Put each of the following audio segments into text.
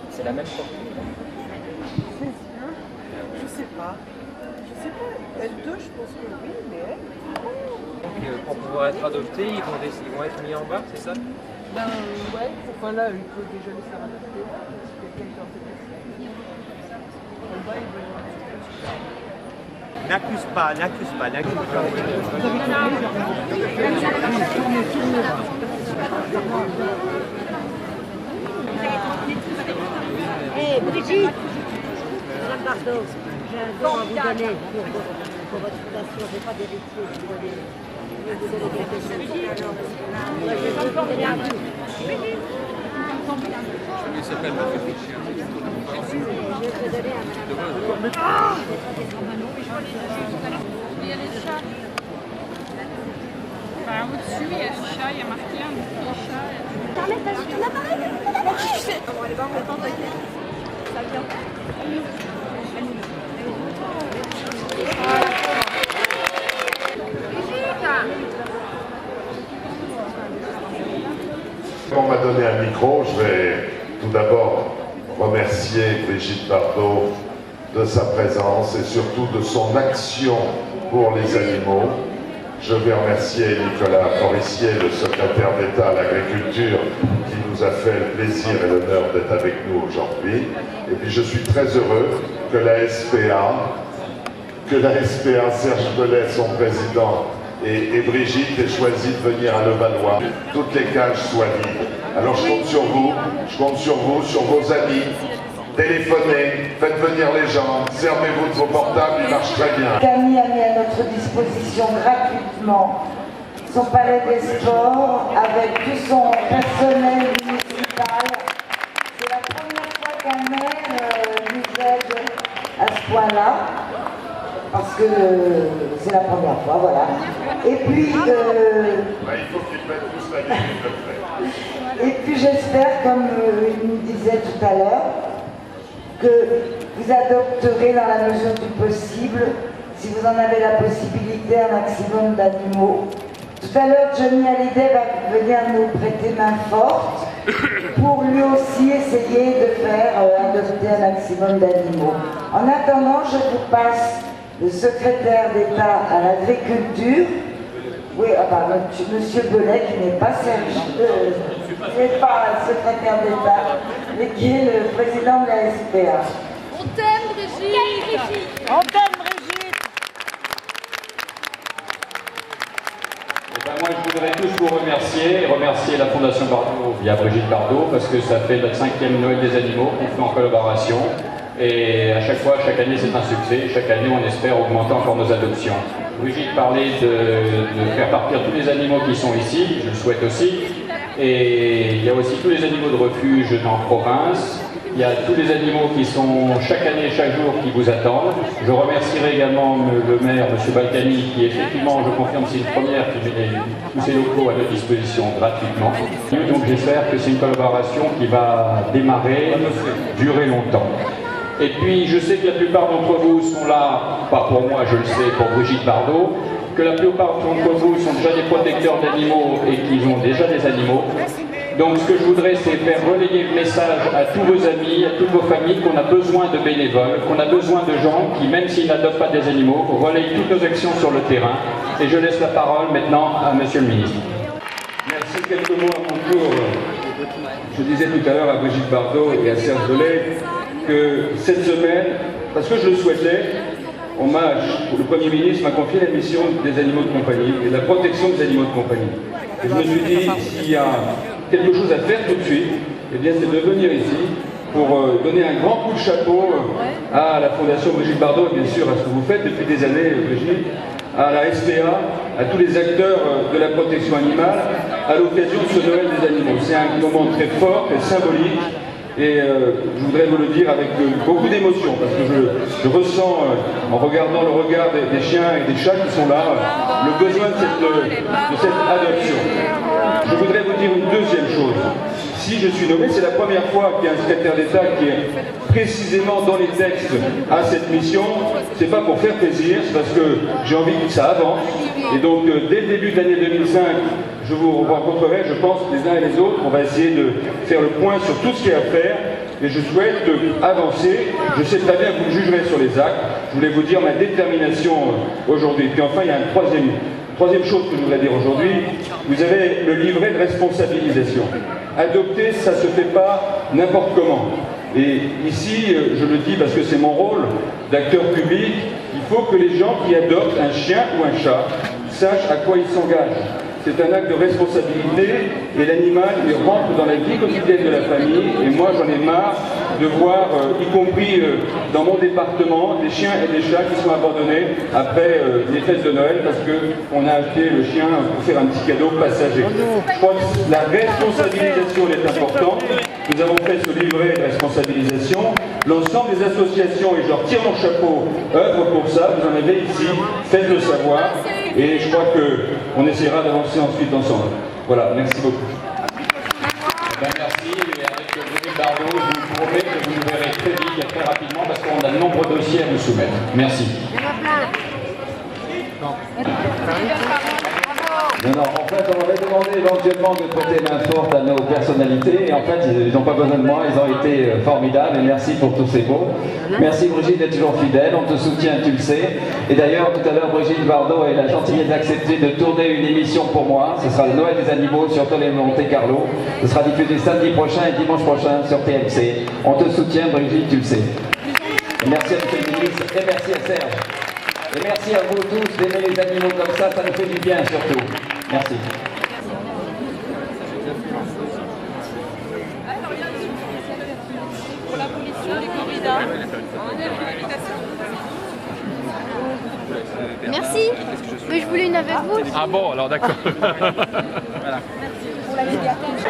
C'est la même chose. Je sais pas. L2, je pense que oui, mais elle. Donc, pour pouvoir être adopté, ils vont être mis en bas, c'est ça? Ben ouais, enfin là, il peut déjà les faire adopter. Si quelqu'un est intéressé. En bas, il veut. N'accuse pas. Hé, Brigitte, Madame Bardot, j'ai un don à vous donner pour votre fondation. Je n'ai pas d'héritier, je vais vous donner quelque chose. Il s'appelle Mathieu. Je vais te donner à Madame Bardot. Il y a les chats. Enfin, au-dessus, il y a le chat, il y a marqué un petit chat. Permets, vas-y, ton appareil. Bon, allez, va, on va tenter. Ça vient. On m'a donné un micro, je vais tout d'abord remercier Brigitte Bardot de sa présence et surtout de son action pour les animaux. Je vais remercier Nicolas Forissier, le secrétaire d'État à l'agriculture, qui nous a fait le plaisir et l'honneur d'être avec nous aujourd'hui. Et puis je suis très heureux que la SPA, Serge Bellet, son président, et Brigitte aient choisi de venir à Levallois. Toutes les cages soient vides. Alors je compte sur vous, sur vos amis. Téléphonez, faites venir les gens, servez-vous de vos portables, ils marchent très bien. Camille a mis à notre disposition gratuitement son palais des sports avec tout son personnel municipal. C'est la première fois qu'un maire nous aide à ce point-là, parce que c'est la première fois, voilà. Et puis, Il faut qu'ils mettent tous la gueule, s'il te plaît. et puis j'espère, comme il nous disait tout à l'heure, que vous adopterez dans la mesure du possible, si vous en avez la possibilité, un maximum d'animaux. Tout à l'heure, Johnny Hallyday va venir nous prêter main forte pour lui aussi essayer de faire adopter un maximum d'animaux. En attendant, je vous passe le secrétaire d'État à l'agriculture. Oui, monsieur Bellet, qui n'est pas qui n'est pas secrétaire d'État, mais qui est le président de la SPA. On t'aime, Brigitte. On t'aime, Brigitte. Eh ben moi, je voudrais tous vous remercier la Fondation Bardot via Brigitte Bardot, parce que ça fait notre 5e Noël des animaux qu'on fait en collaboration. Et à chaque fois, chaque année, c'est un succès. Chaque année, on espère augmenter encore nos adoptions. Brigitte parlait de faire partir tous les animaux qui sont ici, je le souhaite aussi. Et il y a aussi tous les animaux de refuge en province. Il y a tous les animaux qui sont chaque année, chaque jour, qui vous attendent. Je remercierai également le maire, M. Balkany, qui effectivement, je confirme, c'est une première qui met tous ses locaux à notre disposition gratuitement. Donc j'espère que c'est une collaboration qui va démarrer, durer longtemps. Et puis, je sais que la plupart d'entre vous sont là, pas pour moi, je le sais, pour Brigitte Bardot, que la plupart d'entre vous sont déjà des protecteurs d'animaux et qu'ils ont déjà des animaux. Donc, ce que je voudrais, c'est faire relayer le message à tous vos amis, à toutes vos familles, qu'on a besoin de bénévoles, qu'on a besoin de gens qui, même s'ils n'adoptent pas des animaux, relayent toutes nos actions sur le terrain. Et je laisse la parole maintenant à Monsieur le Ministre. Merci, quelques mots à mon tour. Je disais tout à l'heure à Brigitte Bardot et à Serge Bellet que cette semaine, parce que je le souhaitais, le Premier ministre m'a confié la mission des animaux de compagnie et de la protection des animaux de compagnie. Et je me suis dit, s'il y a quelque chose à faire tout de suite, eh bien c'est de venir ici pour donner un grand coup de chapeau à la Fondation Brigitte Bardot, et bien sûr à ce que vous faites depuis des années, Brigitte, à la SPA, à tous les acteurs de la protection animale, à l'occasion de ce Noël des animaux. C'est un moment très fort, très symbolique, et je voudrais vous le dire avec beaucoup d'émotion, parce que je ressens, en regardant le regard des chiens et des chats qui sont là, le besoin de cette adoption. Je voudrais vous dire une deuxième chose. si je suis nommé, c'est la première fois qu'il y a un secrétaire d'État qui est précisément dans les textes à cette mission. C'est pas pour faire plaisir, c'est parce que j'ai envie que ça avance. Et donc, dès le début de l'année 2005, je vous rencontrerai, je pense, les uns et les autres. On va essayer de faire le point sur tout ce qu'il y a à faire. Et je souhaite avancer. Je sais très bien que vous me jugerez sur les actes. Je voulais vous dire ma détermination aujourd'hui. Puis enfin, il y a une troisième chose que je voudrais dire aujourd'hui. Vous avez le livret de responsabilisation. Adopter, ça ne se fait pas n'importe comment. Et ici, je le dis parce que c'est mon rôle d'acteur public, il faut que les gens qui adoptent un chien ou un chat sachent à quoi ils s'engagent. C'est un acte de responsabilité et l'animal, il rentre dans la vie quotidienne de la famille. Et moi, j'en ai marre de voir, y compris dans mon département, des chiens et des chats qui sont abandonnés après les fêtes de Noël parce qu'on a acheté le chien pour faire un petit cadeau passager. Je crois que la responsabilisation est importante. Nous avons fait ce livret de responsabilisation. L'ensemble des associations, et je leur tire mon chapeau, œuvrent pour ça. Vous en avez ici, faites-le savoir. Et je crois qu'on essaiera d'avancer ensuite ensemble. Voilà, merci beaucoup. Merci, et avec Brigitte Bardot, je vous promets que vous nous verrez très vite et très rapidement parce qu'on a de nombreux dossiers à vous soumettre. Merci. Non, en fait, on m'avait demandé éventuellement de prêter main forte à nos personnalités et en fait, ils n'ont pas besoin de moi, ils ont été formidables et merci pour tous ces mots. Merci Brigitte d'être toujours fidèle, on te soutient, tu le sais. Et d'ailleurs, tout à l'heure, Brigitte Bardot a eu la gentillesse d'accepter de tourner une émission pour moi. Ce sera le Noël des animaux sur Télé Monte Carlo. Ce sera diffusé samedi prochain et dimanche prochain sur TMC. On te soutient, Brigitte, tu le sais. Et merci à M. le ministre et merci à Serge. Et merci à vous tous d'aimer les animaux comme ça nous fait du bien surtout. Merci. Pour la pollution, les corridas. Merci, mais je voulais une avec vous. Ah bon, alors d'accord. Voilà. Pour la médiathèque.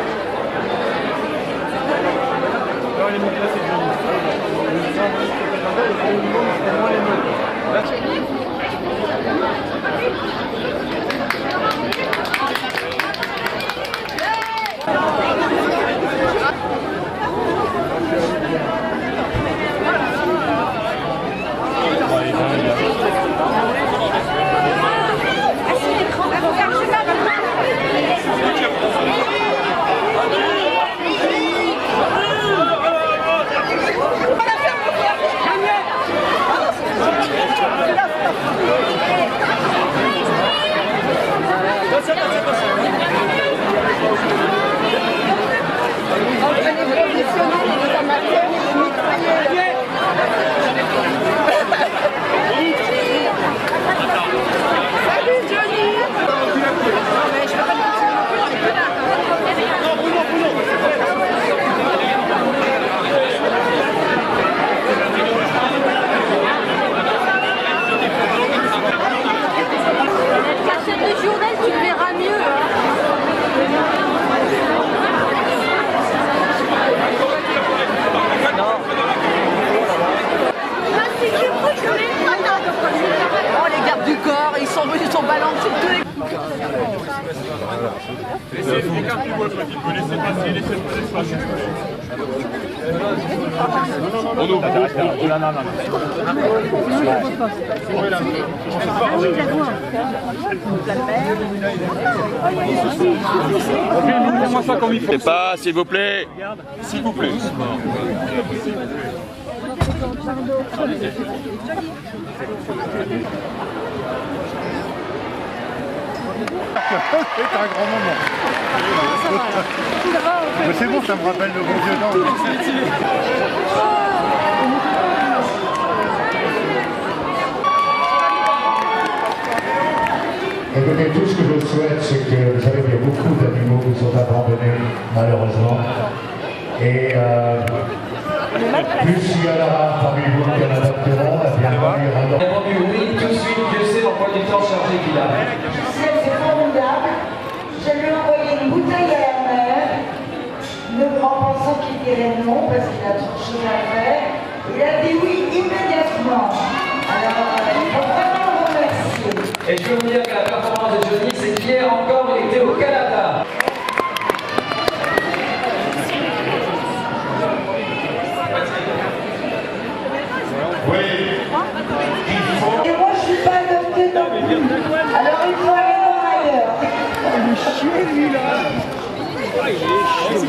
C'est pas, s'il vous plaît. S'il vous plaît. C'est un grand moment. Mais c'est bon, ça me rappelle le bon vieux temps. Écoutez, tout ce que je souhaite, c'est que vous savez qu'il y a beaucoup d'animaux qui sont abandonnés, malheureusement. Et plus il y en aura parmi vous qui en adopteront, bien il y aura d'autres. Répondu oui, tout de suite, Dieu sait l'emploi du temps chargé qu'il a. C'est formidable. Je lui ai envoyé une bouteille à la mer, en pensant qu'il dirait non, parce qu'il a trop de choses à faire. Il a dit oui immédiatement. Alors, il faut vraiment le remercier. Et je peux vous dire que la performance de Johnny, c'est qu'hier encore, il était au Canada.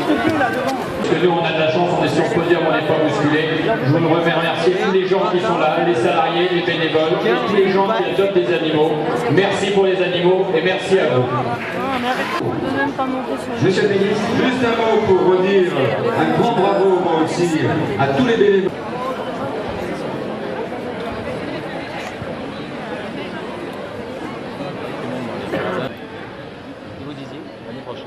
Parce que nous, on a de la chance, on est sur le podium, on n'est pas bousculé. Je voudrais remercier tous les gens qui sont là, les salariés, les bénévoles, et tous les gens qui adoptent des animaux. Merci pour les animaux et merci à vous. Monsieur le ministre, juste un mot pour redire un grand bravo, moi aussi, à tous les bénévoles. Vous disiez, l'année prochaine.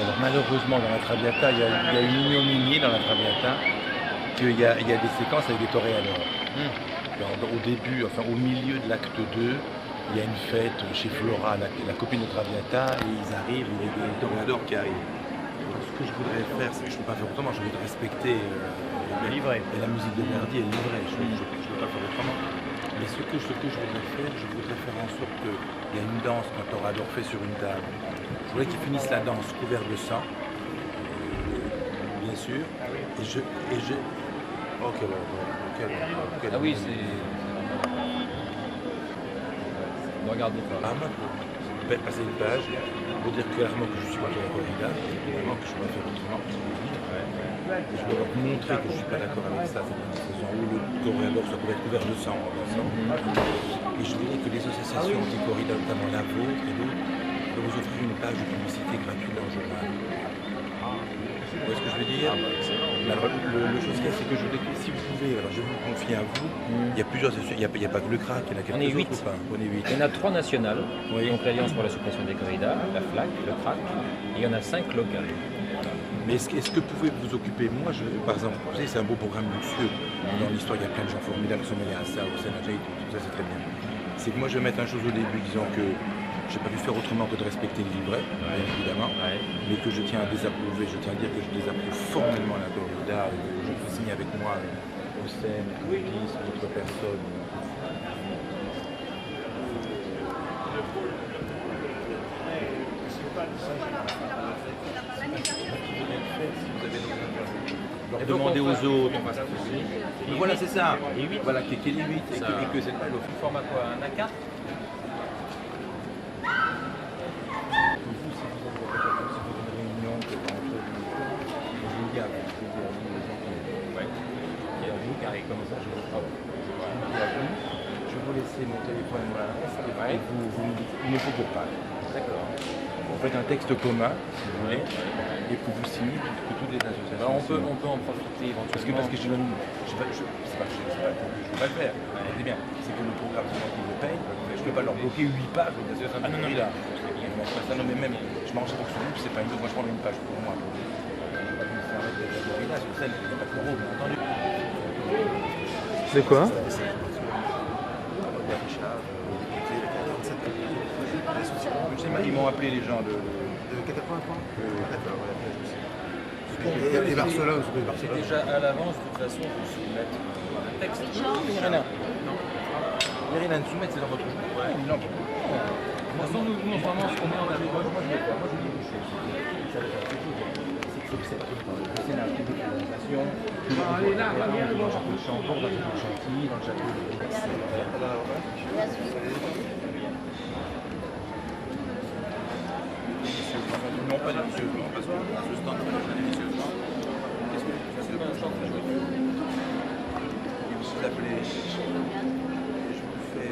Alors, malheureusement, dans la Traviata, il y a une ignominie dans la Traviata, qu'il y a des séquences avec des toréadors. Au début, enfin au milieu de l'acte 2, il y a une fête chez Flora, la copine de Traviata, et ils arrivent, il y a des toréadors qui arrivent. Donc, ce que je voudrais faire, c'est que je ne peux pas faire autrement, je voudrais respecter le livret. Et la musique de Verdi est livrée, je ne peux pas faire autrement. Mais ce que je voudrais faire en sorte qu'il y a une danse qu'un toréador fait sur une table. Je voudrais qu'ils finissent la danse couvert de sang, bien sûr, et je... Ok, Ah oui, c'est... Regardez pas. Passer une page, pour dire clairement que je suis contre la corrida, évidemment que je ne vais pas faire autrement. Je vais leur montrer que je ne suis pas d'accord avec ça, c'est-à-dire où le toréador soit couvert de sang en dansant. Et je voudrais que les associations anti-corrida, notamment la vôtre et d'autres, peuvent vous offrir une page de publicité gratuite dans le journal. Vous voyez ce que je veux dire? Alors, le chose qu'il y a, c'est que je voudrais que si vous pouvez, alors je vais vous confier à vous, il y a plusieurs associations, il n'y a pas que le CRAC, il y en a quelques autres ou pas? On est 8. Il y en a 3 nationales, donc l'Alliance pour la suppression des corridas, la FLAC, le CRAC, et il y en a 5 locales. Mais est-ce que vous pouvez vous occuper? Moi, par exemple, vous savez, c'est un beau programme luxueux. Dans l'histoire, il y a plein de gens formidables qui sont mêlés à ça, au Sénat, tout ça, c'est très bien. C'est que moi, je vais mettre une chose au début, disant que je n'ai pas pu faire autrement que de respecter le livret, bien évidemment, mais que je tiens à désapprouver, je tiens à dire que je désapprouve formellement la corrida, je vous signe avec moi au SEM, Coudis, d'autres personnes. Demander aux autres. Voilà, c'est ça. Et 8. Voilà, qu'il y ait les 8 et que c'est pas le format quoi, un A4? Je vais vous laisser mon téléphone et vous me dites, il me faut pour pas. D'accord. Vous faites un texte commun, si vous voulez, et que vous signez que toutes les associations. Alors on peut en profiter éventuellement. Parce que je ne peux pas le faire. C'est bien. C'est que le programme, c'est moi qui le paye. Je ne peux pas leur bloquer 8 pages. Ah non, non, là. Non, mais même, je m'arrange pour que ce c'est pas une moi je prends une page pour moi. C'est quoi? Ils m'ont appelé les gens de 80 points. D'accord. Et Barcelone, c'est déjà à l'avance, de toute façon, vous soumettre un texte. Il n'y a rien à soumettre, c'est dans votre... Ouais. Non. De toute façon, nous, vraiment, ce qu'on met en avant, moi, je dis une chose. C'est pas le Sénat, c'est une organisation. Allez là, dans le château de Chambord, dans le château de Chantilly, dans le château de... Non, pas de monsieur, parce que à ce stand, on a des messieurs. Qu'est-ce que c'est le chant que je veux dire? Vous appelez... Je vous fais...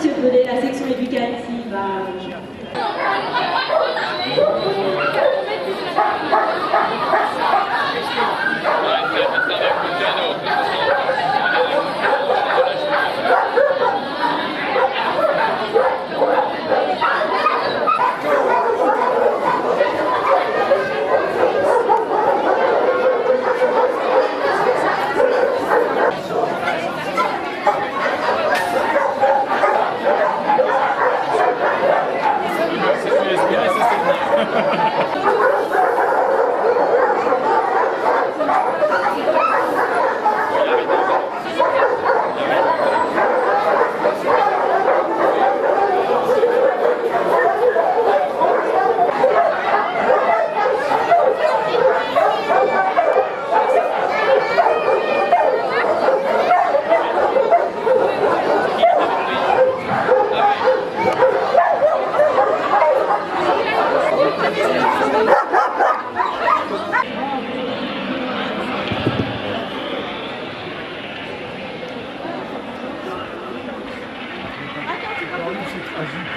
Monsieur Belay, la section éducative.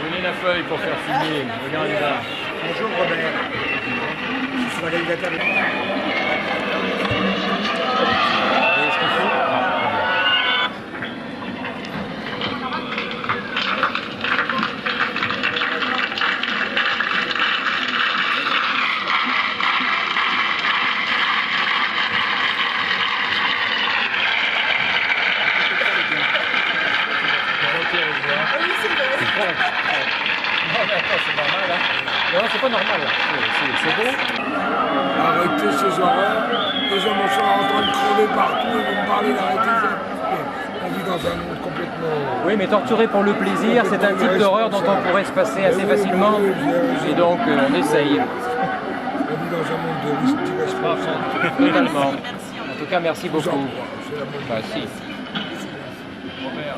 Prenez la feuille pour faire signer. Regardez là. Bonjour Robert. Je suis l'organisateur de... C'est normal, hein. Non, c'est pas normal, c'est beau. Arrêtez ces horreurs. Les hommes sont en train de crever partout, ils vont me parler d'arrêter ça. On vit dans un monde complètement... Oui, mais torturer pour le plaisir, c'est un type d'horreur dont on pourrait se passer assez facilement. Et donc, on essaye. On vit dans un monde de risque d'irresponsabilité. Totalement. En tout cas, merci beaucoup. Enfin, si. Robert,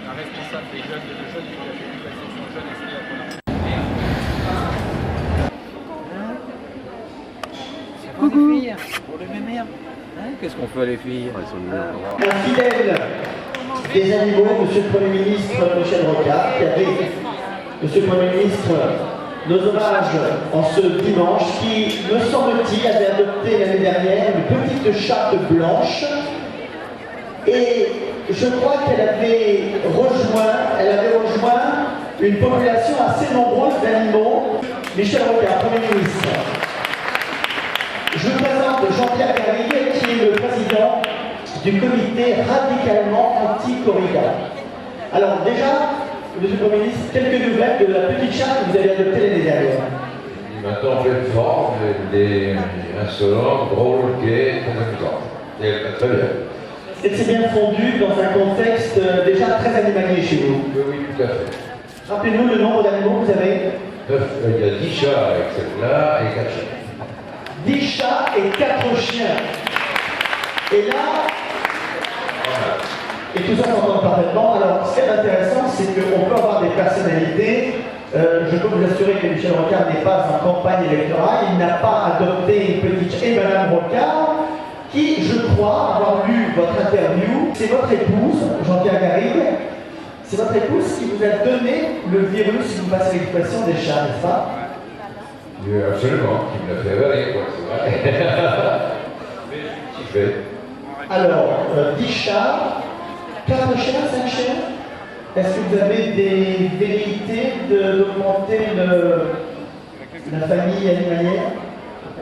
la responsable des jeunes de la section jeune ici à Coucou. Pour les mémères. Qu'est-ce qu'on fait à les filles? Un fidèle des animaux, Monsieur le Premier ministre Michel Rocard, qui avait, Monsieur le Premier ministre, nos hommages en ce dimanche, qui, me semble-t-il, avait adopté l'année dernière une petite charte blanche. Et je crois qu'elle avait rejoint une population assez nombreuse d'animaux. Michel Rocard, Premier ministre. Je vous présente Jean-Pierre Garrigue, qui est le président du comité radicalement anti-corrida. Alors déjà, Monsieur le Premier ministre, quelques nouvelles de la petite charte que vous avez adoptée l'année dernière. Il est maintenant en pleine forme, il est insolent, drôle, gai, très amusant. Et très bien. Et c'est bien fondu dans un contexte déjà très animalier chez vous. Oui, tout à fait. Rappelez-nous le nombre d'animaux que vous avez. Il y a 10 chats avec celle-là et 4 chiens. 10 chats et 4 chiens. Et là, et tout ça s'entend parfaitement. Alors, ce qui est intéressant, c'est qu'on peut avoir des personnalités. Je peux vous assurer que Michel Rocard n'est pas en campagne électorale. Il n'a pas adopté une petite... Et Madame Rocard, qui, je crois, avoir lu votre interview, c'est votre épouse, Jean-Pierre Garrigue, c'est votre épouse qui vous a donné le virus, si vous passez l'expression, des chats, n'est-ce pas? Absolument, qui me l'a fait avaler, quoi, c'est vrai. Alors, 10 chats, 4 chiens, 5 chiens. Est-ce que vous avez des velléités d'augmenter la famille animalière?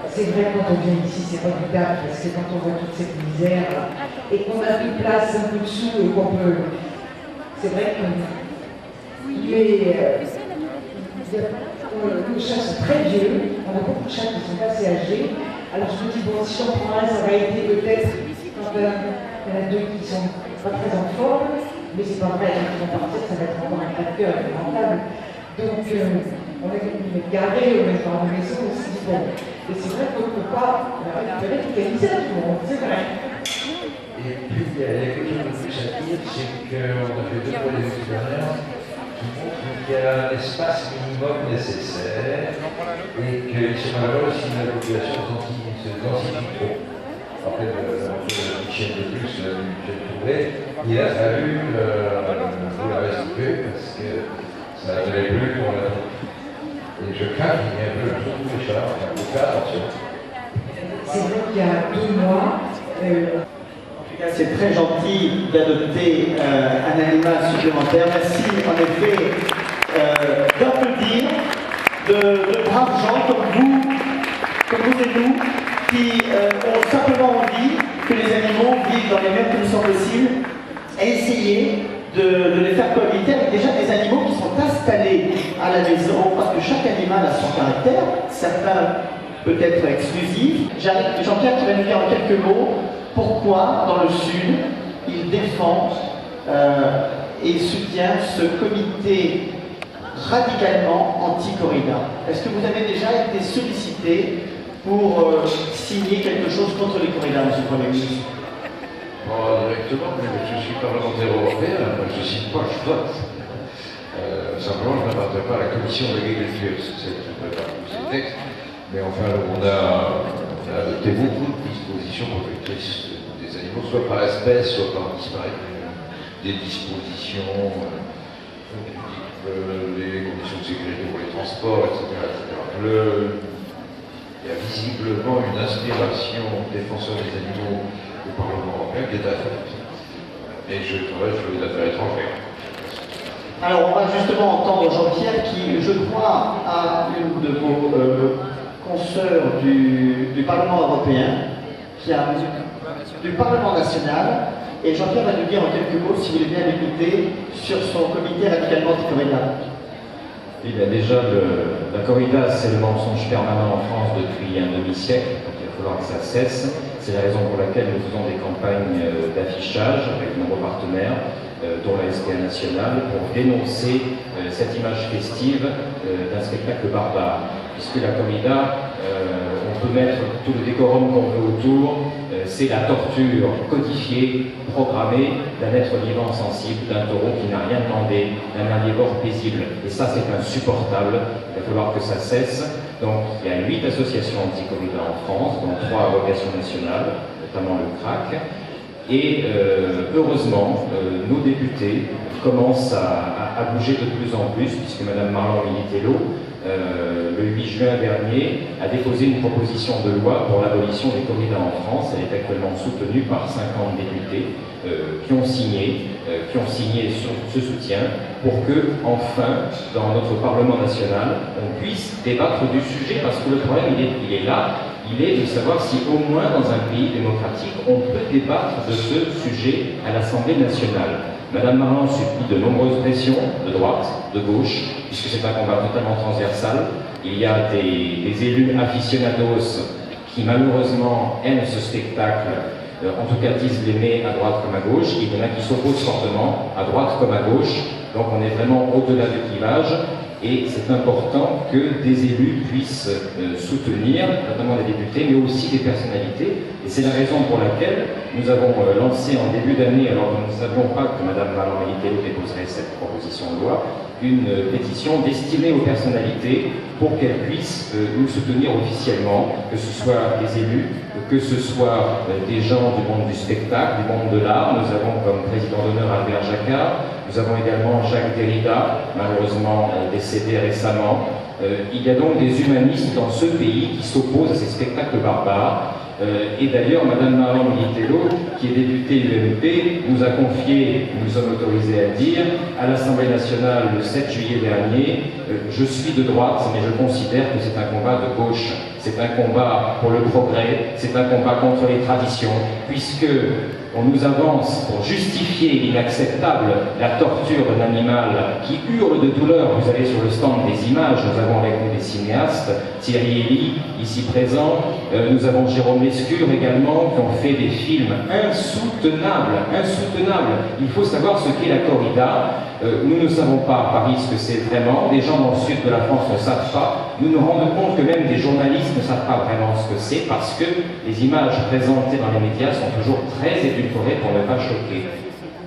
C'est vrai, quand on vient ici, c'est redoutable, parce que quand on voit toute cette misère et qu'on a mis place un peu dessous et qu'on peut. C'est vrai que les chats sont très vieux, on a beaucoup de chats qui sont assez âgés. Alors je me dis, bon, si j'en prends un, ça va été peut-être quand il y en a 2 qui sont pas très en forme, mais c'est pas vrai, quand ils vont partir, ça va être encore un facteur élémentaire. Donc, on est garé, on est dans la maison aussi. Bon. Et c'est vrai qu'on ne peut pas récupérer toute la misère du monde, c'est vrai. Et puis, il y a quelque chose de plus à dire, c'est qu'on a fait 2 fois des expériences qui montrent qu'il y a un espace minimum nécessaire et qu'ils sont malheureux si la population se densifie trop. Après, chienne de plus que j'ai trouvé. Il a fallu vous la restituer parce que ça n'allait plus pour la... Et je crains qu'il y ait un peu tous les chats, enfin, faut faire attention. C'est vrai qu'il y a 2 mois, c'est très gentil d'adopter un animal supplémentaire. Merci en effet d'applaudir de braves gens comme vous et nous, qui ont simplement envie que les animaux vivent dans les meilleures conditions possibles et essayer de les faire cohabiter avec déjà des animaux qui sont installés à la maison, parce que chaque animal a son caractère, certains peut être exclusifs. Jean-Pierre qui va nous dire en quelques mots pourquoi, dans le Sud, il défend et soutient ce comité radicalement anti-corrida. Est-ce que vous avez déjà été sollicité pour signer quelque chose contre les corridas, M. le Premier ministre? Pas directement, mais je suis parlementaire européen, je ne signe pas, je vote. Simplement, je n'appartiens pas à la commission de l'agriculture, c'est celle qui prépare tous ces textes. Mais enfin, on a adopté beaucoup de dispositions protectrices des animaux, soit par espèce, soit par disparition. Des dispositions, les conditions de sécurité pour les transports, etc. Il y a visiblement une inspiration défenseur des animaux au Parlement européen qui est à faire. Et je travaille sur les affaires étrangères. Alors, on va justement entendre Jean-Pierre qui, je crois, a une de vos consoeurs du Parlement européen, qui a du Parlement national, et Jean-Pierre va nous dire en quelques mots, si vous voulez bien l'écouter, sur son comité radicalement anti-corrida. Il y a déjà la corrida, c'est le mensonge permanent en France depuis un demi-siècle, donc il va falloir que ça cesse. C'est la raison pour laquelle nous faisons des campagnes d'affichage avec de nombreux partenaires, dont la SPA nationale, pour dénoncer cette image festive d'un spectacle barbare. Puisque la corrida, on peut mettre tout le décorum qu'on veut autour, c'est la torture codifiée, programmée d'un être vivant sensible, d'un taureau qui n'a rien demandé, d'un herbivore paisible. Et ça, c'est insupportable. Il va falloir que ça cesse. Donc, il y a 8 associations anti-corrida en France, dont 3 à vocation nationale, notamment le CRAC. Et heureusement, nos députés commencent à bouger de plus en plus, puisque Mme Marlon Militello, le 8 juin dernier, a déposé une proposition de loi pour l'abolition des corridas en France. Elle est actuellement soutenue par 50 députés qui ont signé ce soutien pour que, enfin, dans notre Parlement national, on puisse débattre du sujet, parce que le problème, il est là. Il est de savoir si au moins dans un pays démocratique, on peut débattre de ce sujet à l'Assemblée nationale. Madame Marlon subit de nombreuses pressions, de droite, de gauche, puisque c'est un combat totalement transversal. Il y a des élus aficionados qui malheureusement aiment ce spectacle, en tout cas disent l'aimer à droite comme à gauche. Il y en a qui s'opposent fortement, à droite comme à gauche. Donc on est vraiment au-delà du clivage. Et c'est important que des élus puissent soutenir, notamment des députés, mais aussi des personnalités. Et c'est la raison pour laquelle nous avons lancé en début d'année, alors que nous ne savions pas que Mme Marlon Militello déposerait cette proposition de loi, une pétition destinée aux personnalités pour qu'elles puissent nous soutenir officiellement, que ce soit des élus, que ce soit des gens du monde du spectacle, du monde de l'art. Nous avons comme président d'honneur Albert Jacquard, nous avons également Jacques Derrida, malheureusement décédé récemment. Il y a donc des humanistes dans ce pays qui s'opposent à ces spectacles barbares. Et d'ailleurs, Mme Marlon Militello, qui est députée UMP, nous a confié, nous sommes autorisés à dire, à l'Assemblée nationale le 7 juillet dernier, je suis de droite, mais je considère que c'est un combat de gauche. C'est un combat pour le progrès, c'est un combat contre les traditions, puisque on nous avance pour justifier l'inacceptable, la torture d'un animal qui hurle de douleur. Vous avez sur le stand des images, nous avons avec nous des cinéastes, Thierry Elie, ici présent, nous avons Jérôme Lescure également, qui ont fait des films insoutenables. Il faut savoir ce qu'est la corrida. Nous ne savons pas à Paris ce que c'est vraiment, des gens dans le sud de la France ne savent pas, nous nous rendons compte que même des journalistes ne savent pas vraiment ce que c'est, parce que les images présentées dans les médias sont toujours très édulcorées pour ne pas choquer.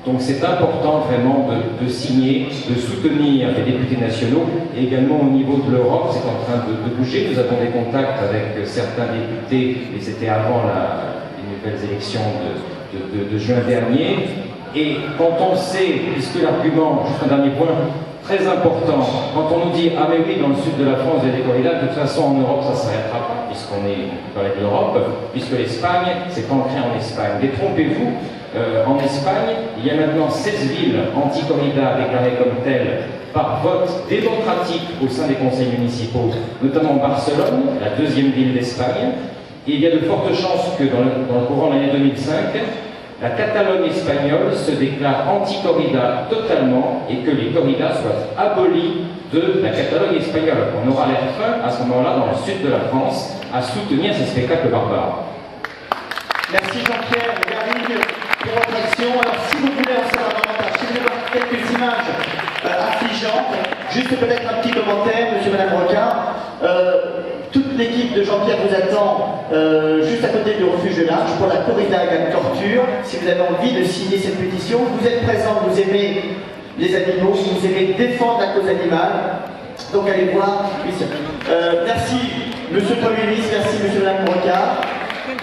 Donc c'est important vraiment de signer, de soutenir les députés nationaux, et également au niveau de l'Europe, c'est en train de bouger. Nous avons des contacts avec certains députés, et c'était avant une nouvelles élections de juin dernier. Et quand on sait, puisque l'argument, juste un dernier point, très important, quand on nous dit « Ah mais oui, dans le sud de la France, il y a des corridas, de toute façon en Europe ça ne s'arrêtera pas, puisqu'on parlait de l'Europe, puisque l'Espagne, c'est ancré en Espagne. » Détrompez-vous, en Espagne, il y a maintenant 16 villes anti-corrida déclarées comme telles par vote démocratique au sein des conseils municipaux, notamment Barcelone, la deuxième ville d'Espagne. Et il y a de fortes chances que dans le courant de l'année 2005, la Catalogne espagnole se déclare anti-corrida totalement et que les corridas soient abolis de la Catalogne espagnole. On aura l'air fin à ce moment-là dans le sud de la France à soutenir ces spectacles barbares. Merci Jean-Pierre Garrigue pour votre action. Alors si vous voulez en savoir davantage, si vous voulez voir quelques images affligeantes, juste peut-être un petit commentaire, monsieur, madame Rocard. Toute l'équipe de Jean-Pierre vous attend juste à côté du refuge de l'Arche pour la corrida à gamme torture. Si vous avez envie de signer cette pétition, vous êtes présents, vous aimez les animaux, vous aimez défendre la cause animale. Donc allez voir. Merci monsieur le Premier ministre, merci monsieur madame Rocard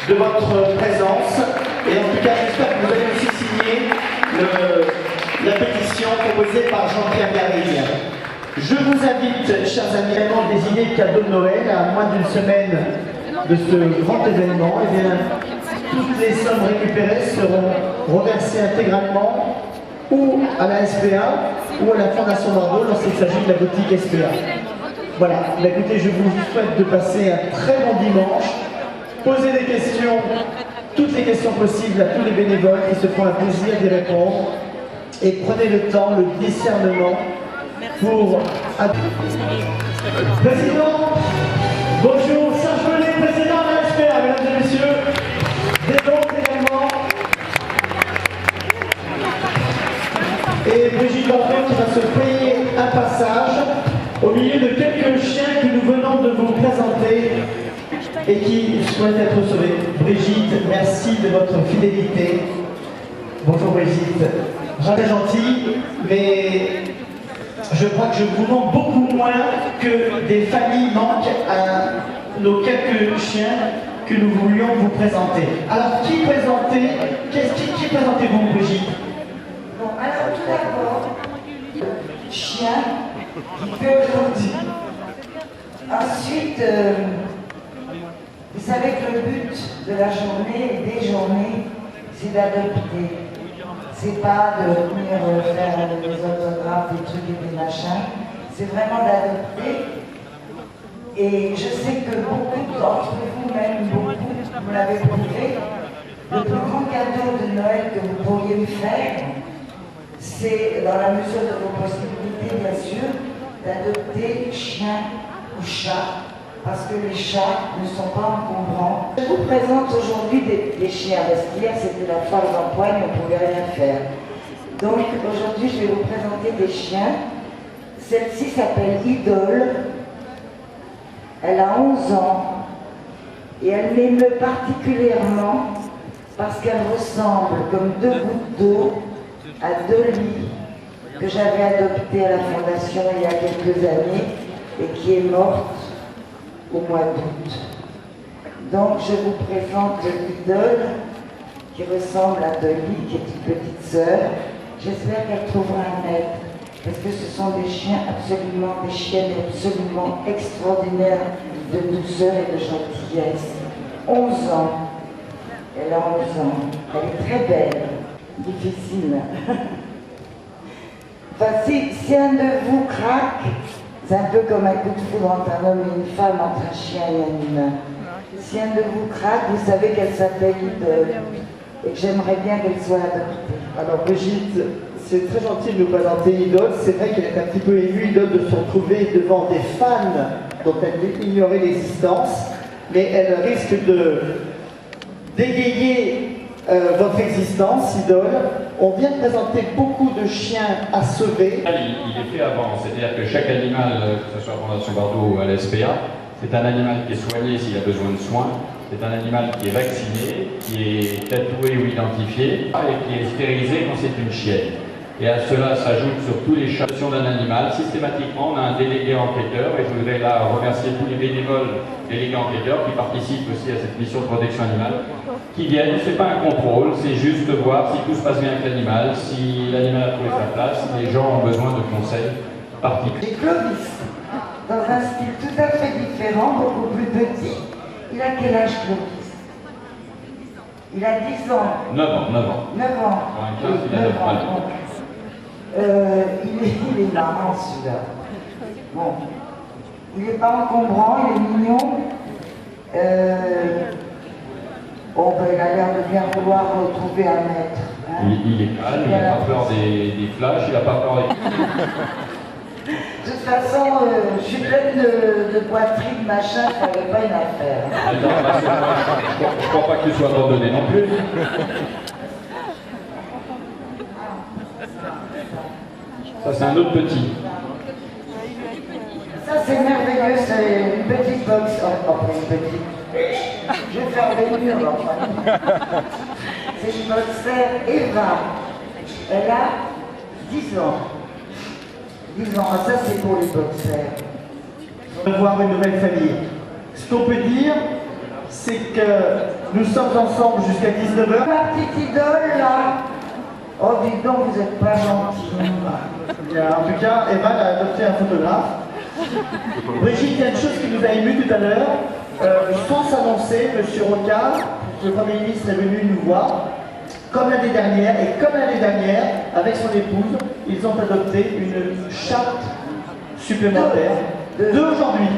de votre présence. Et en tout cas, j'espère que vous allez aussi signer la pétition proposée par Jean-Pierre Garrigue. Je vous invite, chers amis, à désigner le cadeau de Noël à moins d'une semaine de ce grand événement. Et bien, toutes les sommes récupérées seront reversées intégralement ou à la SPA ou à la Fondation Bardot lorsqu'il s'agit de la boutique SPA. Voilà, bah, écoutez, je vous souhaite de passer un très bon dimanche. Posez des questions, toutes les questions possibles à tous les bénévoles qui se font un plaisir d'y répondre. Et prenez le temps, le discernement pour... Président, bonjour, Serge Bellet, président de la SPA, mesdames et messieurs, des autres également. Et Brigitte Bardot qui va se payer un passage au milieu de quelques chiens que nous venons de vous présenter et qui souhaitent être sauvés. Brigitte, merci de votre fidélité. Bonjour Brigitte. Très gentil, mais je crois que je vous manque beaucoup moins que des familles manquent à nos quelques chiens que nous voulions vous présenter. Alors, qui présentez-vous, Brigitte? Bon, alors tout d'abord, chien qui fait aujourd'hui. Ensuite, vous savez que le but de la journée et des journées, c'est d'adopter. C'est pas de venir faire des autographes, des trucs et des machins. C'est vraiment d'adopter. Et je sais que beaucoup d'entre vous, même beaucoup, vous l'avez prouvé, le plus grand cadeau de Noël que vous pourriez me faire, c'est, dans la mesure de vos possibilités, bien sûr, d'adopter chien ou chat, parce que les chats ne sont pas encombrants. Je vous présente aujourd'hui des chiens, parce qu'hier c'était la foire d'empoigne, on ne pouvait rien faire. Donc aujourd'hui je vais vous présenter des chiens. Celle-ci s'appelle Idole, elle a 11 ans, et elle m'émeut particulièrement parce qu'elle ressemble comme deux gouttes d'eau à deux lits que j'avais adoptés à la Fondation il y a quelques années et qui est morte au mois d'août. Donc je vous présente l'idole qui ressemble à Dolly, qui est une petite sœur. J'espère qu'elle trouvera un maître, parce que ce sont des chiens absolument, des chiennes absolument extraordinaires de douceur et de gentillesse. 11 ans. Elle a 11 ans. Elle est très belle. Difficile. Enfin, si un de vous craque, c'est un peu comme un coup de foudre entre un homme et une femme, entre un chien et un humain. Si un de vous craque, vous savez qu'elle s'appelle Idole et que j'aimerais bien qu'elle soit adoptée. Alors Brigitte, c'est très gentil de nous présenter Idole. C'est vrai qu'elle est un petit peu émue, Idole, de se retrouver devant des fans dont elle ignorait l'existence, mais elle risque de d'égayer votre existence, Idole. On vient de présenter beaucoup de chiens à sauver. Il est fait avant, c'est-à-dire que chaque animal, que ce soit à la Fondation Bardot ou à la SPA, c'est un animal qui est soigné s'il a besoin de soins, c'est un animal qui est vacciné, qui est tatoué ou identifié, et qui est stérilisé quand c'est une chienne. Et à cela s'ajoute sur tous les chats d'un animal. Systématiquement, on a un délégué enquêteur, et je voudrais là remercier tous les bénévoles délégués enquêteurs qui participent aussi à cette mission de protection animale. qui viennent, c'est pas un contrôle, c'est juste voir si tout se passe bien avec l'animal, si l'animal a trouvé sa place, si les gens ont besoin de conseils particuliers. Et Clovis, dans un style tout à fait différent, beaucoup plus petit. Il a quel âge, Clovis? Il a 10 ans. 9 ans. 9 ans. En 15, il a 9 ans. Il est marrant, celui-là. Bon. Il n'est pas encombrant, il est mignon. Bon, ben, il a l'air de bien vouloir retrouver un maître. Hein. Il est calme, il n'a pas peur des flashs, il n'a pas peur des... De toute façon, je suis pleine de poitrine, machin, ça n'avait pas une affaire. Je ne crois pas qu'il soit abandonné non plus. Ça, c'est un autre petit. Ça, c'est merveilleux, c'est une petite box. Enfin, une petite. Je vais faire des murs, enfin. C'est une boxer Eva. Elle a 10 ans. 10 ans, ça c'est pour les boxers. De voir une nouvelle famille. Ce qu'on peut dire, c'est que nous sommes ensemble jusqu'à 19h. Ma petite idole là. Oh, dis donc, vous n'êtes pas gentil. En tout cas, Eva a adopté un photographe. Brigitte, il y a une chose qui nous a ému tout à l'heure. Sans s'annoncer, M. Rocard, le Premier ministre, est venu nous voir. Comme l'année dernière, et comme l'année dernière, avec son épouse, ils ont adopté une chatte supplémentaire d'aujourd'hui.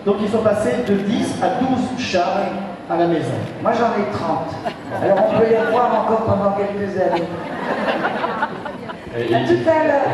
Donc ils sont passés de 10 à 12 chats à la maison. Moi j'en ai 30. Alors on peut les voir encore pendant quelques années. À tout à l'heure.